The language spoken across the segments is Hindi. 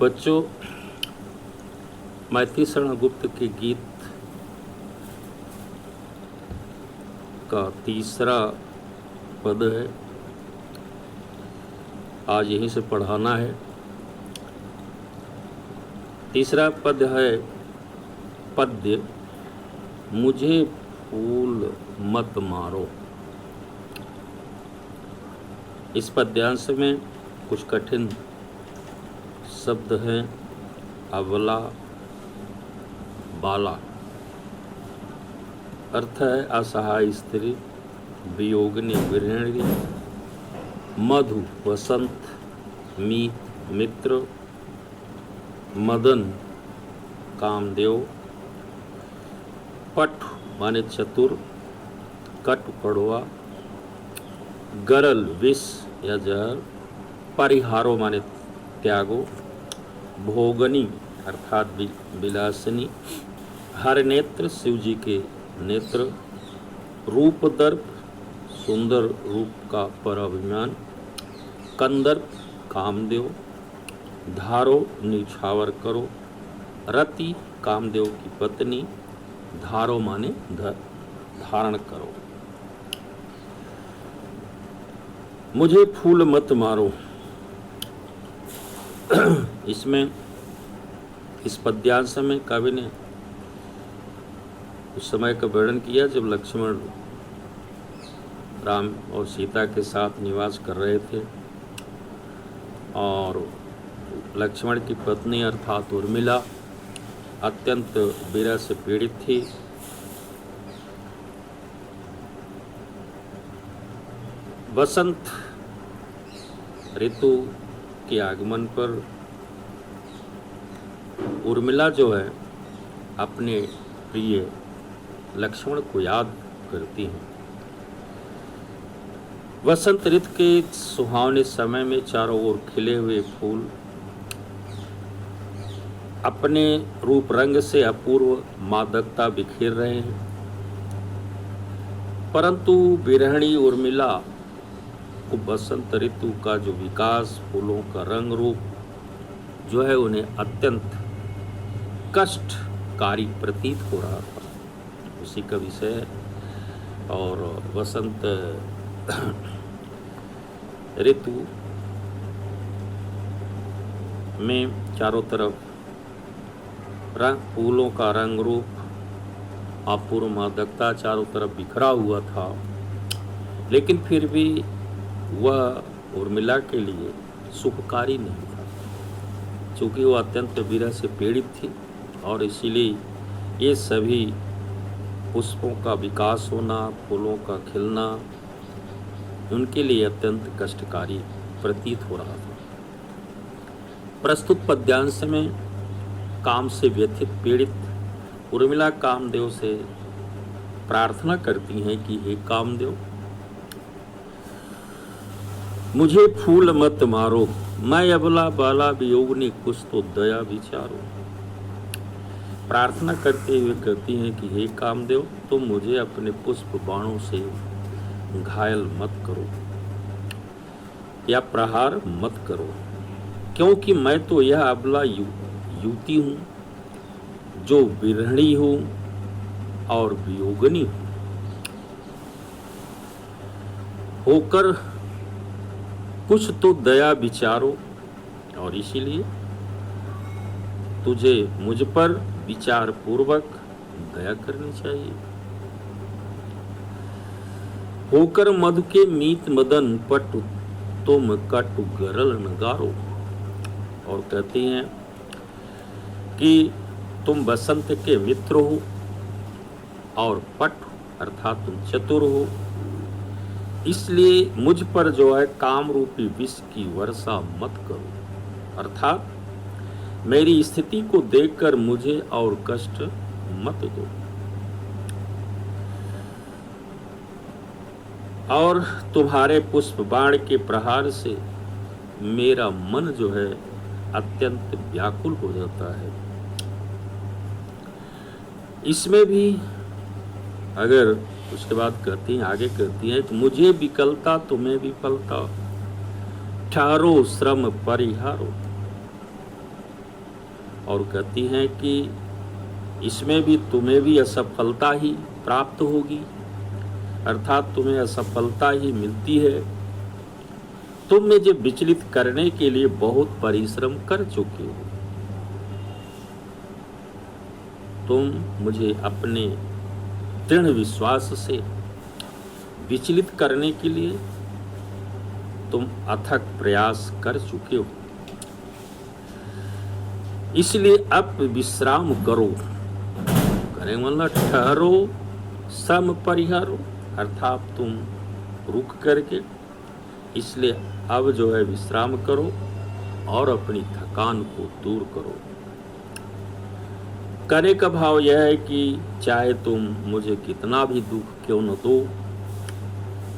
बच्चों, मैथिलीशरण गुप्त के गीत का तीसरा पद है। आज यहीं से पढ़ाना है। तीसरा पद है पद्य, मुझे फूल मत मारो। इस पद्यांश में कुछ कठिन शब्द हैं। अबला, बाला। अर्थ है असहाय स्त्री, वियोगिनी गृहिणी, मधु वसंत, मीत मित्र, मदन कामदेव, पट माने चतुर, कट कड़वा, गरल विष या जहर, परिहारो माने त्यागो, भोगनी अर्थात विलासिनी, हर नेत्र शिव जी के नेत्र, रूप दर्प सुंदर रूप का पर अभिमान, कंदर्प कामदेव, धारो निछावर करो, रति कामदेव की पत्नी, धारो माने धारण करो। मुझे फूल मत मारो। इसमें इस पद्यांश में कवि ने उस समय का वर्णन किया जब लक्ष्मण राम और सीता के साथ निवास कर रहे थे और लक्ष्मण की पत्नी अर्थात उर्मिला अत्यंत विरह से पीड़ित थी। वसंत ऋतु के आगमन पर उर्मिला जो है अपने प्रिय लक्ष्मण को याद करती हैं। वसंत ऋतु के सुहावने समय में चारों ओर खिले हुए फूल अपने रूप रंग से अपूर्व मादकता बिखेर रहे हैं, परंतु विरहिणी उर्मिला को बसंत ऋतु का जो विकास, फूलों का रंग रूप जो है उन्हें अत्यंत कष्टकारी प्रतीत हो रहा था। उसी का विषय है। और वसंत ऋतु में चारों तरफ फूलों का रंग रूप अपूर्व मादकता चारों तरफ बिखरा हुआ था, लेकिन फिर भी वह उर्मिला के लिए सुखकारी नहीं था, क्योंकि वह अत्यंत विरह से पीड़ित थी और इसीलिए ये सभी पुष्पों का विकास होना, फूलों का खिलना उनके लिए अत्यंत कष्टकारी प्रतीत हो रहा था। प्रस्तुत पद्यांश में काम से व्यथित पीड़ित उर्मिला कामदेव से प्रार्थना करती हैं कि हे कामदेव, मुझे फूल मत मारो, मैं अबला बाला वियोगिनी, कुछ तो दया विचारो। प्रार्थना करते हुए कहती हैं कि हे कामदेव, तुम मुझे अपने पुष्प बाणों से घायल मत करो या प्रहार मत करो, क्योंकि मैं तो यह अबला युवती हूँ जो विरहिणी हूँ और वियोगिनी हूँ होकर कुछ तो दया विचारो, और इसीलिए तुझे मुझ पर विचार पूर्वक दया करनी चाहिए। होकर मधु के मीत मदन पटु, तुम कटु गरल नगारो। और कहती हैं कि तुम बसंत के मित्र हो और पट अर्थात तुम चतुर हो, इसलिए मुझ पर जो है काम रूपी विष की वर्षा मत करो, अर्थात मेरी स्थिति को देखकर मुझे और कष्ट मत दो। और तुम्हारे पुष्प बाण के प्रहार से मेरा मन जो है अत्यंत व्याकुल हो जाता है। इसमें भी अगर उसके बाद कहती हैं, आगे कहती हैं कि मुझे विकलता तुम्हें विफलता, ठहरो श्रम परिहारो। और कहती हैं कि इसमें भी तुम्हें भी असफलता ही प्राप्त होगी, अर्थात तुम्हें असफलता ही मिलती है। तुम मुझे विचलित करने के लिए बहुत परिश्रम कर चुके हो। तुम मुझे अपने दृढ़ विश्वास से विचलित करने के लिए तुम अथक प्रयास कर चुके हो, इसलिए अब विश्राम करो। करें मतलब ठहरो, सम परिहारो, अर्थात तुम रुक करके, इसलिए अब जो है विश्राम करो और अपनी थकान को दूर करो। करने का भाव यह है कि चाहे तुम मुझे कितना भी दुख क्यों न दो,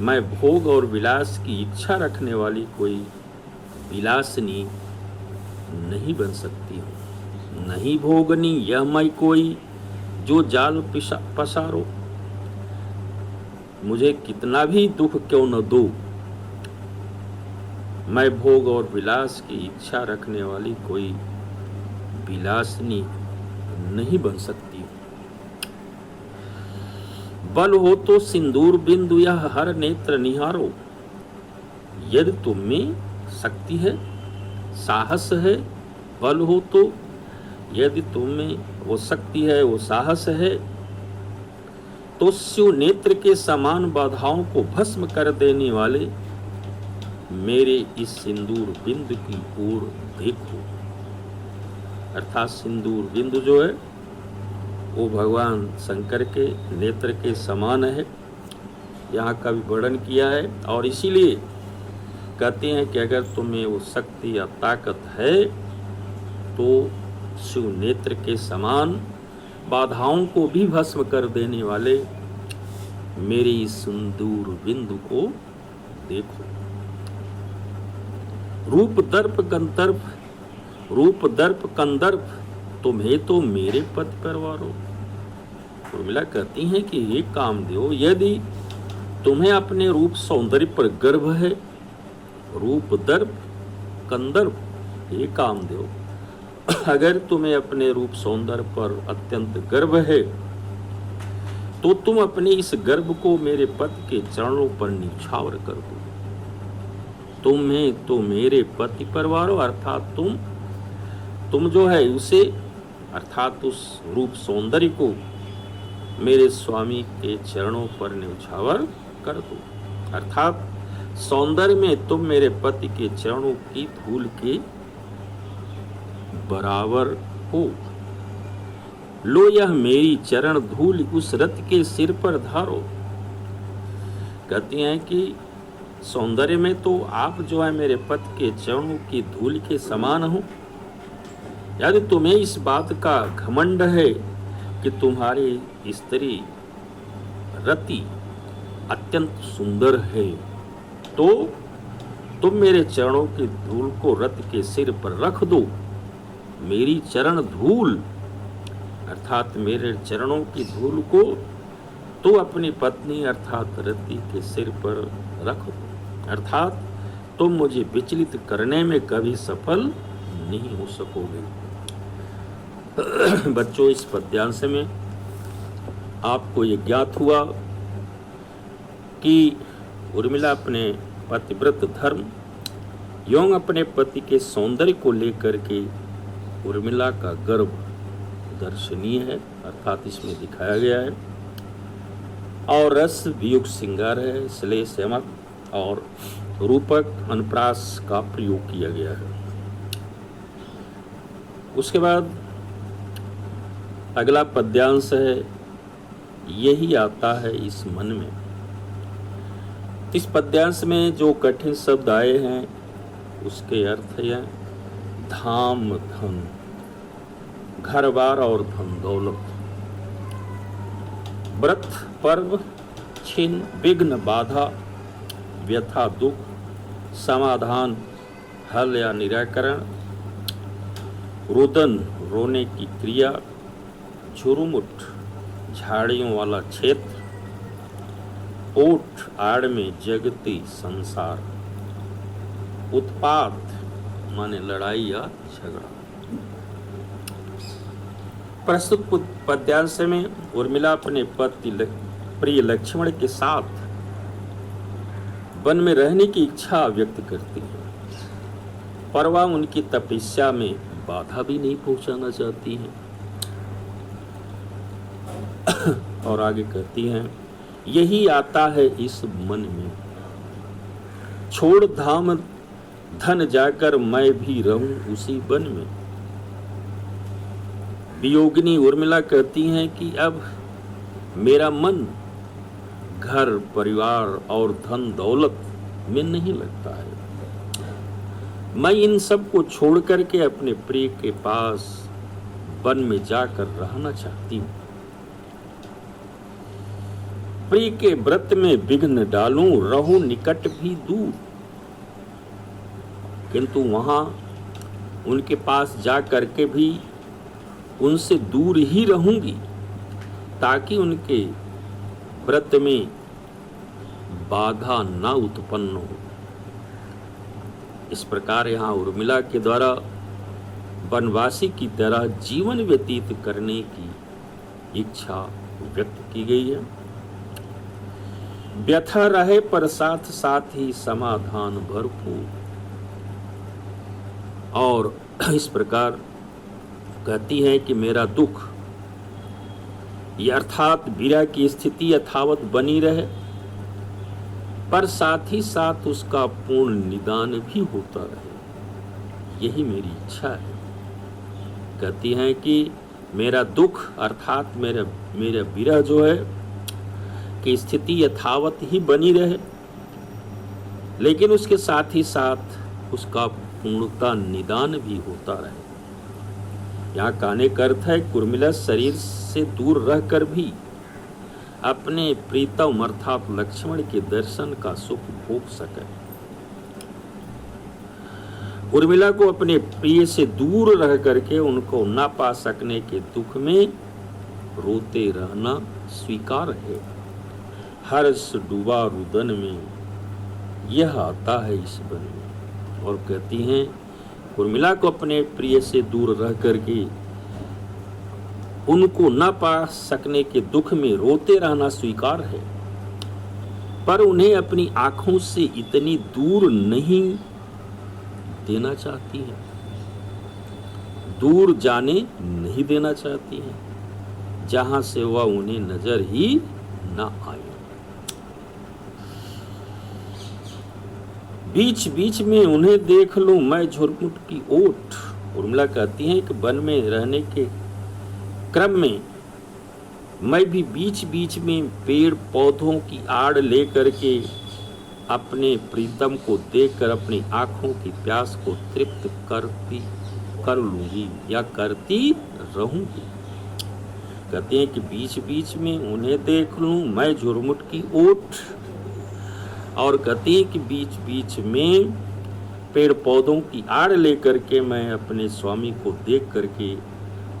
मैं भोग और विलास की इच्छा रखने वाली कोई विलासनी नहीं बन सकती हूँ। नहीं भोगनी यह मैं कोई जो जाल पसारो। मुझे कितना भी दुख क्यों न दो, मैं भोग और विलास की इच्छा रखने वाली कोई विलासनी नहीं बन सकती। बल हो तो सिंदूर बिंदु यह हर नेत्र निहारो। यदि तुम में शक्ति है, साहस है, बल हो तो, यदि तुम में वो शक्ति है, वो साहस है, तो शिव नेत्र के समान बाधाओं को भस्म कर देने वाले मेरे इस सिंदूर बिंदु की ओर देखो। अर्थात सिंदूर बिंदु जो है वो भगवान शंकर के नेत्र के समान है, यहाँ का भी वर्णन किया है। और इसीलिए कहते हैं कि अगर तुम्हें वो शक्ति या ताकत है तो शिव नेत्र के समान बाधाओं को भी भस्म कर देने वाले मेरे इस सिंदूर बिंदु को देखो। रूप दर्प गंधर्व, रूप दर्प कंदर्प, तुम्हें तो मेरे पद परवारो। उर्मिला कहती हैं कि ये कामदेव, यदि तुम्हें अपने रूप सौंदर्य पर गर्व है, रूप दर्प कंदर्प, ये कामदेव, अगर तुम्हें अपने रूप सौंदर्य पर अत्यंत गर्व है तो तुम अपने इस गर्व को मेरे पति के चरणों पर निछावर कर दो। तुम्हें तो मेरे पति परवारो, अर्थात तुम जो है उसे, अर्थात उस रूप सौंदर्य को मेरे स्वामी के चरणों पर न्यौछावर कर दो। अर्थात सौंदर्य में तुम मेरे पति के चरणों की धूल के बराबर हो। लो यह मेरी चरण धूल उस रथ के सिर पर धारो। कहती हैं कि सौंदर्य में तो आप जो है मेरे पति के चरणों की धूल के समान हो। यदि तुम्हें इस बात का घमंड है कि तुम्हारी स्त्री रति अत्यंत सुंदर है, तो तुम मेरे चरणों की धूल को रथ के सिर पर रख दो। मेरी चरण धूल, अर्थात मेरे चरणों की धूल को तो अपनी पत्नी अर्थात रति के सिर पर रख दो। अर्थात तुम मुझे विचलित करने में कभी सफल नहीं हो सकोगे। बच्चों, इस पद्यांश में आपको ये ज्ञात हुआ कि उर्मिला अपने पतिव्रत धर्म एवं अपने पति के सौंदर्य को लेकर के उर्मिला का गर्व दर्शनीय है, अर्थात इसमें दिखाया गया है। और रस वियुग श्रृंगार है, श्लेष यमक और रूपक अनुप्रास का प्रयोग किया गया है। उसके बाद अगला पद्यांश है, यही आता है इस मन में। इस पद्यांश में जो कठिन शब्द आए हैं उसके अर्थ है धाम धन, घर बार और धन दौलत, व्रत पर्व छिन्न विघ्न बाधा, व्यथा दुख, समाधान हल या निराकरण, रुदन रोने की क्रिया, झुरमुट झाड़ियों वाला क्षेत्र, ओठ आड़ में जगती संसार, उत्पात माने लड़ाई या झगड़ा। प्रस्तुत पद्यांश में उर्मिला अपने पति प्रिय लक्ष्मण के साथ वन में रहने की इच्छा व्यक्त करती है, पर वह उनकी तपस्या में बाधा भी नहीं पहुंचाना चाहती हैं। और आगे कहती हैं, यही आता है इस मन में, छोड़ धाम धन जाकर मैं भी रहूं उसी वन में। वियोगिनी उर्मिला कहती हैं कि अब मेरा मन घर परिवार और धन दौलत में नहीं लगता है। मैं इन सब को छोड़ करके अपने प्रिय के पास वन में जाकर रहना चाहती हूँ। प्रिय के व्रत में विघ्न डालूं, रहूं निकट भी दूर, किंतु वहां उनके पास जा करके भी उनसे दूर ही रहूंगी, ताकि उनके व्रत में बाधा ना उत्पन्न हो। इस प्रकार यहाँ उर्मिला के द्वारा वनवासी की तरह जीवन व्यतीत करने की इच्छा व्यक्त की गई है। व्यथा रहे पर साथ साथ ही समाधान भरपूर। और इस प्रकार कहती है कि मेरा दुख, ये अर्थात विरह की स्थिति यथावत बनी रहे, पर साथ ही साथ उसका पूर्ण निदान भी होता रहे, यही मेरी इच्छा है। कहती हैं कि मेरा दुख अर्थात मेरा विरह जो है कि स्थिति यथावत ही बनी रहे, लेकिन उसके साथ ही साथ उसका पूर्णता निदान भी होता रहे। यहाँ कहने का अर्थ है उर्मिला शरीर से दूर रहकर भी अपने प्रीतम अर्थात लक्ष्मण के दर्शन का सुख भोग सके। उर्मिला को अपने प्रिय से दूर रह करके उनको ना पा सकने के दुख में रोते रहना स्वीकार है। हर्ष डूबा रुदन में, यह आता है इस वन में। और कहती हैं उर्मिला को अपने प्रिय से दूर रह करके उनको न पा सकने के दुख में रोते रहना स्वीकार है, पर उन्हें अपनी आंखों से इतनी दूर नहीं देना चाहती है, दूर जाने नहीं देना चाहती है, जहां से वह उन्हें नजर ही न आए। बीच बीच में उन्हें देख लूं मैं झुरमुट की ओट। उर्मिला कहती हैं कि वन में रहने के क्रम में मैं भी बीच बीच में पेड़ पौधों की आड़ लेकर के अपने प्रीतम को देखकर अपनी आंखों की प्यास को तृप्त कर लूंगी या करती रहूंगी। कहते हैं कि बीच बीच में उन्हें देख लूं मैं झुरमुट की ओट। और कहते हैं कि बीच बीच में पेड़ पौधों की आड़ लेकर के मैं अपने स्वामी को देख करके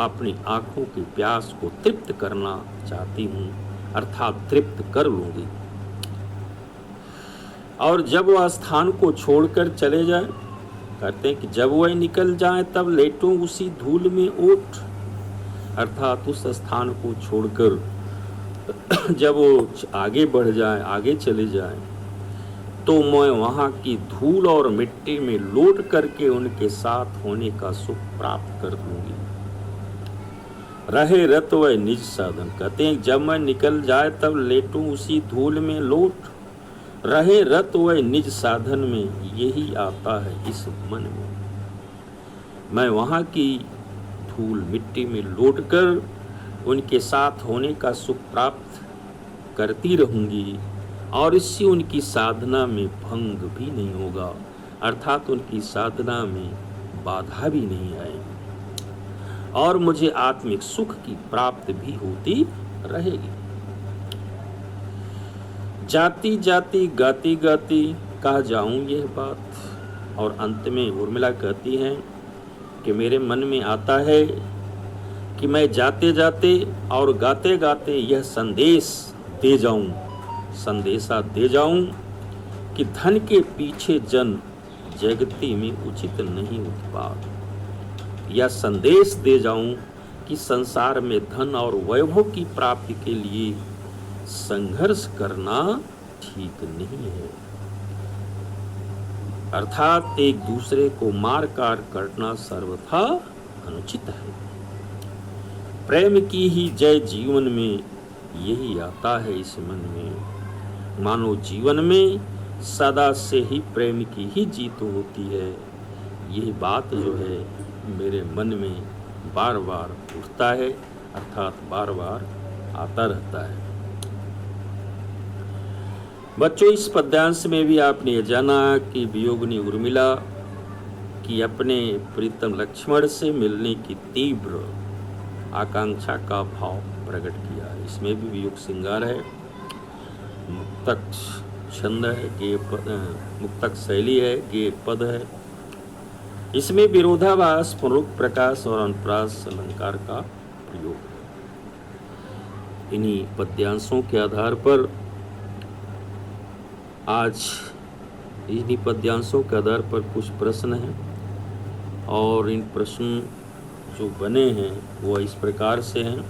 अपनी आंखों की प्यास को तृप्त करना चाहती हूँ, अर्थात तृप्त कर लूंगी। और जब वह स्थान को छोड़कर चले जाए, कहते हैं कि जब वह निकल जाए तब लेटूं उसी धूल में ओट, अर्थात उस स्थान को छोड़कर जब वो आगे बढ़ जाए, आगे चले जाए, तो मैं वहाँ की धूल और मिट्टी में लौट करके उनके साथ होने का सुख प्राप्त कर दूंगी। रहे रत व निज साधन, कहते हैं जब मैं निकल जाए तब लेटूं उसी धूल में लौट, रहे रत व निज साधन में, यही आता है इस मन में। मैं वहाँ की धूल मिट्टी में लौटकर उनके साथ होने का सुख प्राप्त करती रहूंगी, और इससे उनकी साधना में भंग भी नहीं होगा, अर्थात उनकी साधना में बाधा भी नहीं आएगी, और मुझे आत्मिक सुख की प्राप्ति भी होती रहेगी। जाती जाती गाती गाती कह जाऊं यह बात। और अंत में उर्मिला कहती हैं कि मेरे मन में आता है कि मैं जाते जाते और गाते गाते यह संदेशा दे जाऊं कि धन के पीछे जन जगती में उचित नहीं उत्पाद। यह संदेश दे जाऊं कि संसार में धन और वैभव की प्राप्ति के लिए संघर्ष करना ठीक नहीं है, अर्थात एक दूसरे को मार काट करना सर्वथा अनुचित है। प्रेम की ही जय जीवन में, यही आता है इस मन में। मानो जीवन में सदा से ही प्रेम की ही जीत होती है। यही बात जो है मेरे मन में बार बार उठता है, अर्थात बार बार आता रहता है। बच्चों, इस पद्यांश में भी आपने ये जाना कि वियोगिनी उर्मिला की अपने प्रीतम लक्ष्मण से मिलने की तीव्र आकांक्षा का भाव प्रकट किया। इसमें भी वियोग श्रृंगार है, मुक्तक छंद है, गेय पद, मुक्तक शैली है, गेय पद है। इसमें विरोधाभास, पुनरुक्त प्रकाश और अनुप्रास अलंकार का प्रयोग है। इन्हीं पद्यांशों के आधार पर आज इन्हीं पद्यांशों के आधार पर कुछ प्रश्न हैं और इन प्रश्न जो बने हैं वो इस प्रकार से हैं।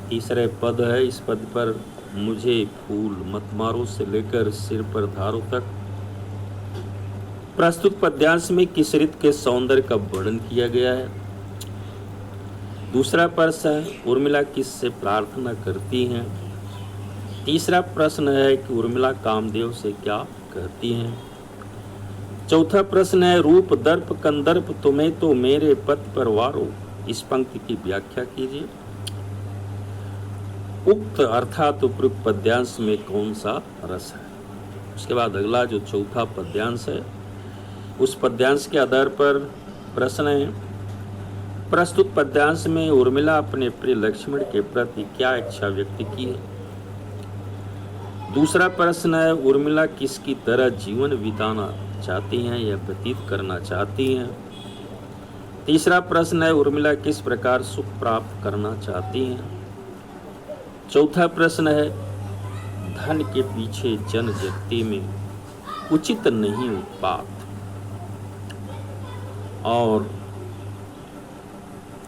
तीसरे पद है, इस पद पर मुझे फूल मत मारो से लेकर सिर पर धारो तक प्रस्तुत पद्यांश में किस रीत के सौंदर्य का वर्णन किया गया है। दूसरा प्रश्न है, उर्मिला किससे प्रार्थना करती हैं। तीसरा प्रश्न है कि उर्मिला कामदेव से क्या कहती हैं। चौथा प्रश्न है, रूप दर्प कंदर्प तुम्हें तो मेरे पथ पर वारो। इस पंक्ति की व्याख्या कीजिए। उक्त अर्थात उपयुक्त पद्यांश में कौन सा रस है। उसके बाद अगला जो चौथा पद्यांश है, उस पद्यांश के आधार पर प्रश्न है, प्रस्तुत पद्यांश में उर्मिला अपने प्रिय लक्ष्मण के प्रति क्या इच्छा व्यक्त की है। दूसरा प्रश्न है, उर्मिला किसकी तरह जीवन बिताना चाहती हैं या व्यतीत करना चाहती हैं। तीसरा प्रश्न है, उर्मिला किस प्रकार सुख प्राप्त करना चाहती हैं। चौथा प्रश्न है, धन के पीछे जन जगती में उचित नहीं उत्पात। और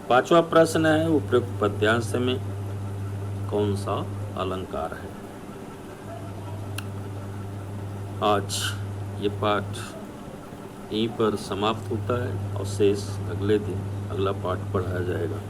पांचवा प्रश्न है, उपयुक्त पद्यांश में कौन सा अलंकार है। आज ये पाठ यहीं पर समाप्त होता है और शेष अगले दिन अगला पाठ पढ़ाया जाएगा।